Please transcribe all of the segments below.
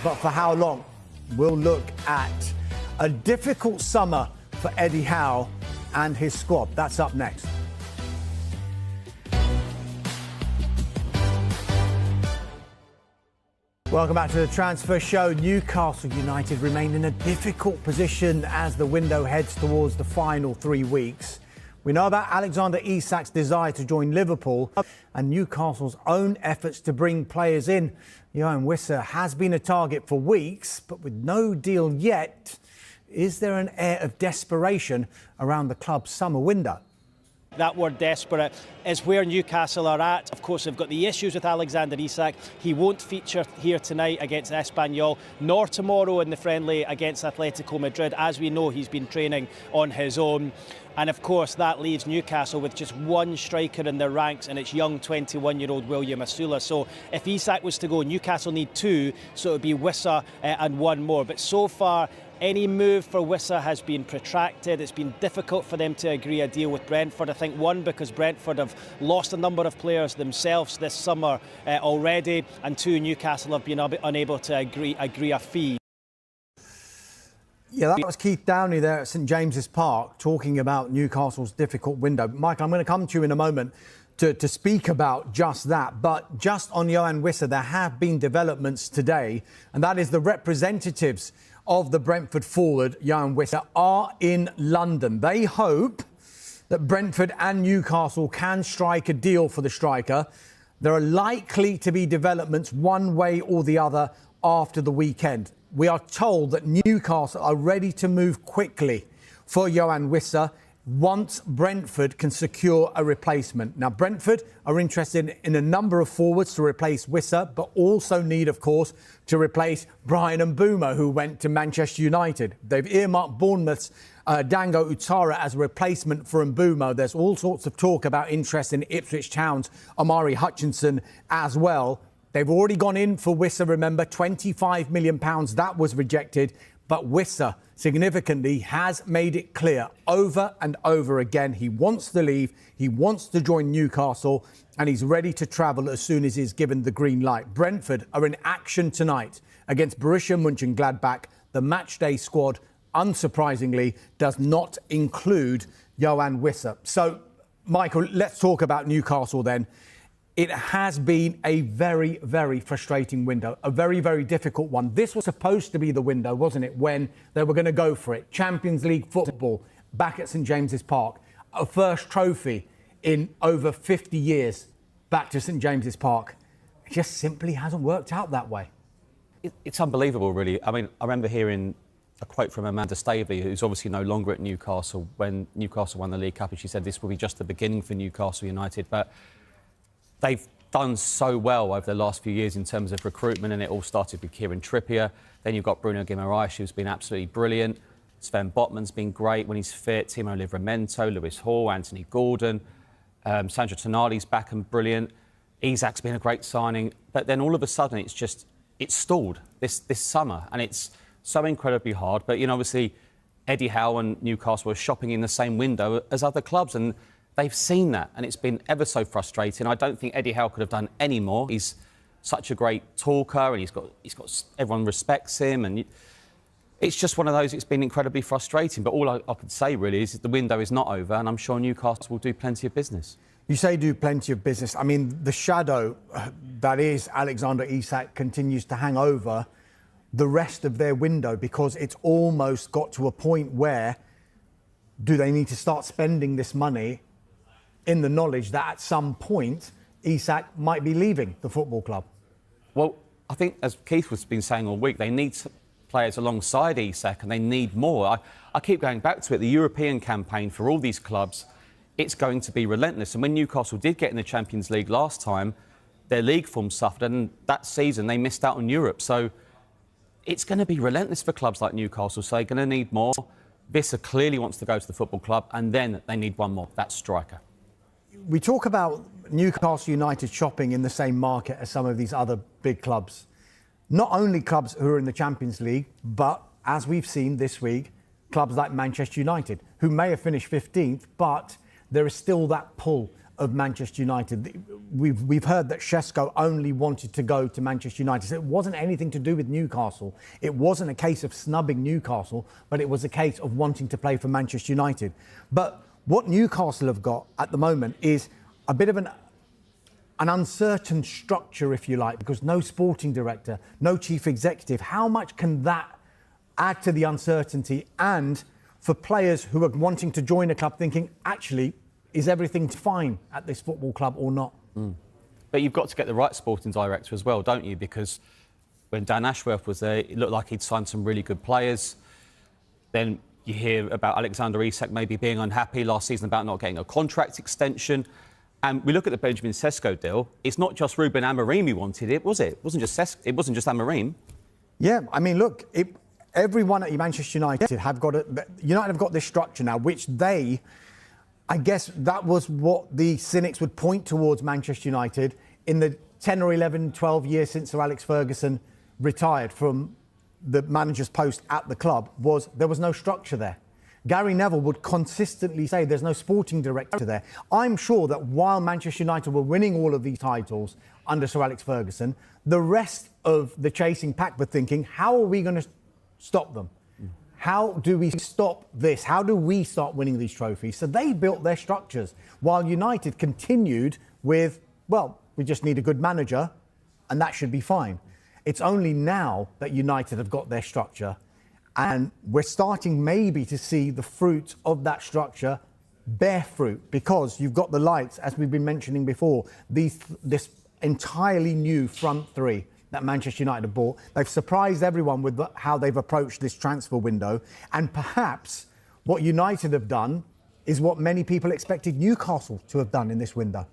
but for how long? We'll look at a difficult summer for Eddie Howe and his squad. That's up next. Welcome back to the Transfer Show. Newcastle United remain in a difficult position as the window heads towards the final 3 weeks. We know about Alexander Isak's desire to join Liverpool and Newcastle's own efforts to bring players in. Yoane Wissa has been a target for weeks, but with no deal yet, is there an air of desperation around the club's summer window? That word desperate is where Newcastle are at. Of course, they've got the issues with Alexander Isak. He won't feature here tonight against Espanyol, nor tomorrow in the friendly against Atletico Madrid. As we know, he's been training on his own. And of course, that leaves Newcastle with just one striker in their ranks, and it's young 21-year-old William Asula. So if Isak was to go, Newcastle need two, so it would be Wissa and one more. But so far, any move for Wissa has been protracted. It's been difficult for them to agree a deal with Brentford. I think, one, because Brentford have lost a number of players themselves this summer already, and two, Newcastle have been unable to agree a fee. Yeah, that was Keith Downey there at St James's Park talking about Newcastle's difficult window. Mike, I'm going to come to you in a moment to speak about just that. But just on Yoane Wissa, there have been developments today, and that is the representatives of the Brentford forward, Yoane Wissa, are in London. They hope that Brentford and Newcastle can strike a deal for the striker. There are likely to be developments one way or the other after the weekend. We are told that Newcastle are ready to move quickly for Yoane Wissa once Brentford can secure a replacement. Now, Brentford are interested in a number of forwards to replace Wissa, but also need, of course, to replace Brian Mbeumo, who went to Manchester United. They've earmarked Bournemouth's Dango Utara as a replacement for Mbeumo. There's all sorts of talk about interest in Ipswich Town's Omari Hutchinson as well. They've already gone in for Wissa, remember, £25 million. That was rejected. But Wissa, significantly, has made it clear over and over again he wants to leave, he wants to join Newcastle, and he's ready to travel as soon as he's given the green light. Brentford are in action tonight against Borussia Mönchengladbach. The matchday squad, unsurprisingly, does not include Yoane Wissa. So, Michael, let's talk about Newcastle then. It has been a very, very frustrating window, a very, very difficult one. This was supposed to be the window, wasn't it, when they were going to go for it? Champions League football back at St James's Park. A first trophy in over 50 years back to St James's Park. It just simply hasn't worked out that way. It's unbelievable, really. I mean, I remember hearing a quote from Amanda Staveley, who's obviously no longer at Newcastle, when Newcastle won the League Cup, and she said this will be just the beginning for Newcastle United. But they've done so well over the last few years in terms of recruitment, and it all started with Kieran Trippier. Then you've got Bruno Guimaraes, who's been absolutely brilliant. Sven Botman's been great when he's fit. Timo Livramento, Lewis Hall, Anthony Gordon. Sandro Tonali's back and brilliant. Isak's been a great signing. But then all of a sudden, it's stalled this summer, and it's so incredibly hard. But, you know, obviously, Eddie Howe and Newcastle are shopping in the same window as other clubs, and they've seen that, and it's been ever so frustrating. I don't think Eddie Howe could have done any more. He's such a great talker, and he's got everyone respects him, and it's just one of those. It's been incredibly frustrating. But all I could say really is that the window is not over, and I'm sure Newcastle will do plenty of business. You say do plenty of business. I mean, the shadow that is Alexander Isak continues to hang over the rest of their window, because it's almost got to a point where do they need to start spending this money in the knowledge that at some point Isak might be leaving the football club? Well, I think, as Keith has been saying all week, they need players alongside Isak, and they need more. I keep going back to it. The European campaign for all these clubs, it's going to be relentless. And when Newcastle did get in the Champions League last time, their league form suffered, and that season they missed out on Europe. So it's going to be relentless for clubs like Newcastle. So they're going to need more. Wissa clearly wants to go to the football club, and then they need one more. That's striker. We talk about Newcastle United shopping in the same market as some of these other big clubs. Not only clubs who are in the Champions League, but, as we've seen this week, clubs like Manchester United, who may have finished 15th, but there is still that pull of Manchester United. We've heard that Šeško only wanted to go to Manchester United. So it wasn't anything to do with Newcastle. It wasn't a case of snubbing Newcastle, but it was a case of wanting to play for Manchester United. But what Newcastle have got at the moment is a bit of an uncertain structure, if you like, because no sporting director, no chief executive. How much can that add to the uncertainty, and for players who are wanting to join a club thinking, actually, is everything fine at this football club or not? But you've got to get the right sporting director as well, don't you? Because when Dan Ashworth was there, it looked like he'd signed some really good players. Then you hear about Alexander Isak maybe being unhappy last season about not getting a contract extension. And we look at the Benjamin Sesko deal. It's not just Ruben Amorim who wanted it, was it? It wasn't just Amorim. Yeah, I mean, look, everyone at Manchester United have got this structure now, which I guess that was what the cynics would point towards Manchester United in the 10 or 11, 12 years since Sir Alex Ferguson retired from the manager's post at the club, was there was no structure there. Gary Neville would consistently say there's no sporting director there. I'm sure that while Manchester United were winning all of these titles under Sir Alex Ferguson, the rest of the chasing pack were thinking, how are we going to stop them? How do we stop this? How do we start winning these trophies? So they built their structures, while United continued with, well, we just need a good manager and that should be fine. It's only now that United have got their structure, and we're starting maybe to see the fruit of that structure bear fruit, because you've got the likes, as we've been mentioning before, this entirely new front three that Manchester United have bought. They've surprised everyone with how they've approached this transfer window. And perhaps what United have done is what many people expected Newcastle to have done in this window.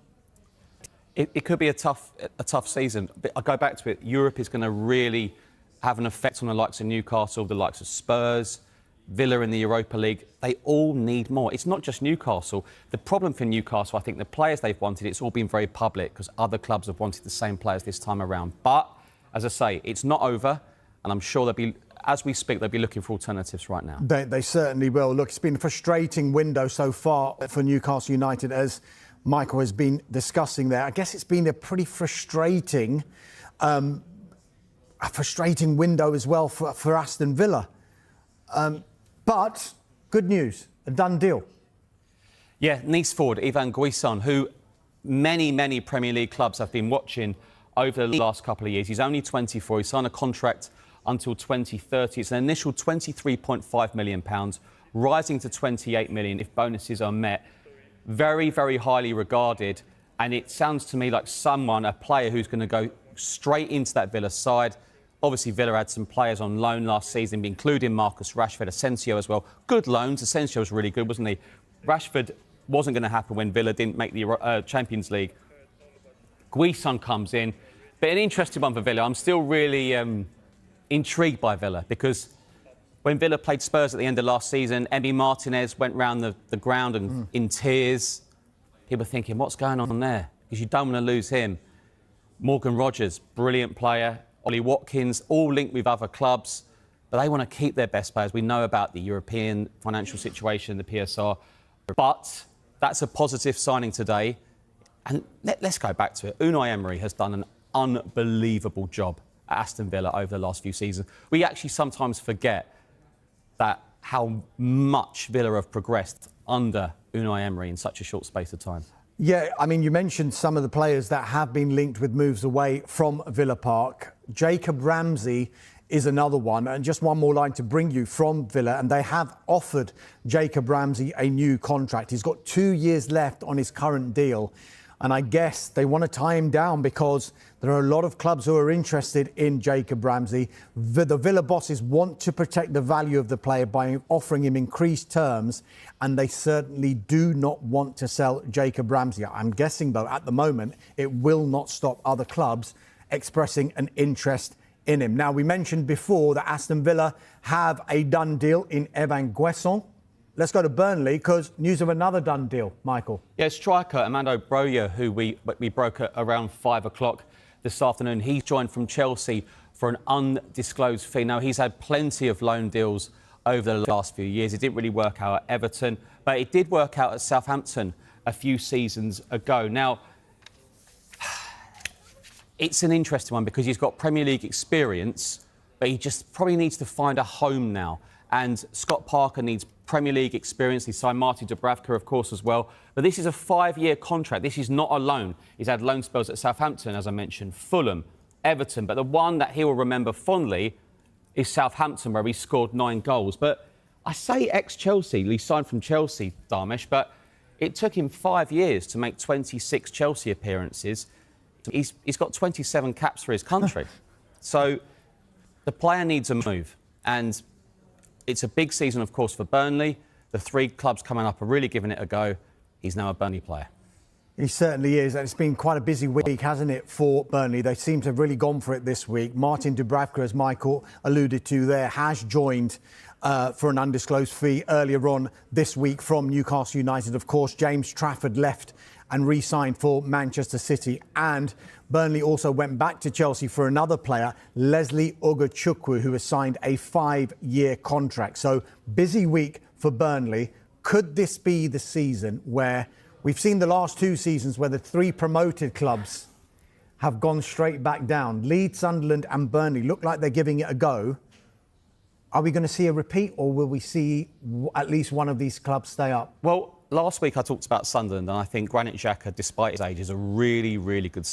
It could be a tough season. But I go back to it. Europe is going to really have an effect on the likes of Newcastle, the likes of Spurs, Villa in the Europa League. They all need more. It's not just Newcastle. The problem for Newcastle, I think the players they've wanted, it's all been very public because other clubs have wanted the same players this time around. But as I say, it's not over, and I'm sure as we speak, they'll be looking for alternatives right now. They certainly will. Look, it's been a frustrating window so far for Newcastle United, as Michael has been discussing there. I guess it's been a pretty frustrating window as well for Aston Villa. But good news, a done deal. Yeah, Nice forward Ivan Guisson, who many Premier League clubs have been watching over the last couple of years. He's only 24. He signed a contract until 2030. It's an initial £23.5 million, rising to £28 million if bonuses are met. Very highly regarded. And it sounds to me like a player who's going to go straight into that Villa side. Obviously, Villa had some players on loan last season, including Marcus Rashford, Asensio as well. Good loans. Asensio was really good, wasn't he? Rashford wasn't going to happen when Villa didn't make the Champions League. Guisson comes in. But an interesting one for Villa. I'm still really intrigued by Villa, because when Villa played Spurs at the end of last season, Emi Martinez went round the ground and in tears. People were thinking, what's going on there? Because you don't want to lose him. Morgan Rogers, brilliant player. Ollie Watkins, all linked with other clubs. But they want to keep their best players. We know about the European financial situation, the PSR. But that's a positive signing today. And let's go back to it. Unai Emery has done an unbelievable job at Aston Villa over the last few seasons. We actually sometimes forget that how much Villa have progressed under Unai Emery in such a short space of time. Yeah, I mean, you mentioned some of the players that have been linked with moves away from Villa Park. Jacob Ramsey is another one. And just one more line to bring you from Villa. And they have offered Jacob Ramsey a new contract. He's got 2 years left on his current deal. And I guess they want to tie him down because there are a lot of clubs who are interested in Jacob Ramsey. The Villa bosses want to protect the value of the player by offering him increased terms, and they certainly do not want to sell Jacob Ramsey. I'm guessing, though, at the moment, it will not stop other clubs expressing an interest in him. Now, we mentioned before that Aston Villa have a done deal in Evan Guesson. Let's go to Burnley, because news of another done deal, Michael. Yeah, striker Armando Broja, who we broke at around 5 o'clock this afternoon. He's joined from Chelsea for an undisclosed fee. Now, he's had plenty of loan deals over the last few years. It didn't really work out at Everton, but it did work out at Southampton a few seasons ago. Now, it's an interesting one because he's got Premier League experience, but he just probably needs to find a home now. And Scott Parker needs Premier League experience. He signed Martin Dubravka, of course, as well. But this is a 5-year contract. This is not a loan. He's had loan spells at Southampton, as I mentioned, Fulham, Everton. But the one that he will remember fondly is Southampton, where he scored 9 goals. But I say ex-Chelsea. He signed from Chelsea, Dharmesh, but it took him 5 years to make 26 Chelsea appearances. He's got 27 caps for his country. So the player needs a move. And it's a big season, of course, for Burnley. The 3 clubs coming up are really giving it a go. He's now a Burnley player. He certainly is, and it's been quite a busy week, hasn't it, for Burnley? They seem to have really gone for it this week. Martin Dubravka, as Michael alluded to there, has joined for an undisclosed fee earlier on this week from Newcastle United. Of course, James Trafford left and re-signed for Manchester City, and Burnley also went back to Chelsea for another player, Leslie Ugochukwu, who has signed a 5-year contract. So, busy week for Burnley. Could this be the season where we've seen the last 2 seasons where the 3 promoted clubs have gone straight back down? Leeds, Sunderland and Burnley look like they're giving it a go. Are we going to see a repeat, or will we see at least one of these clubs stay up? Well, last week I talked about Sunderland, and I think Granit Xhaka, despite his age, is a really, really good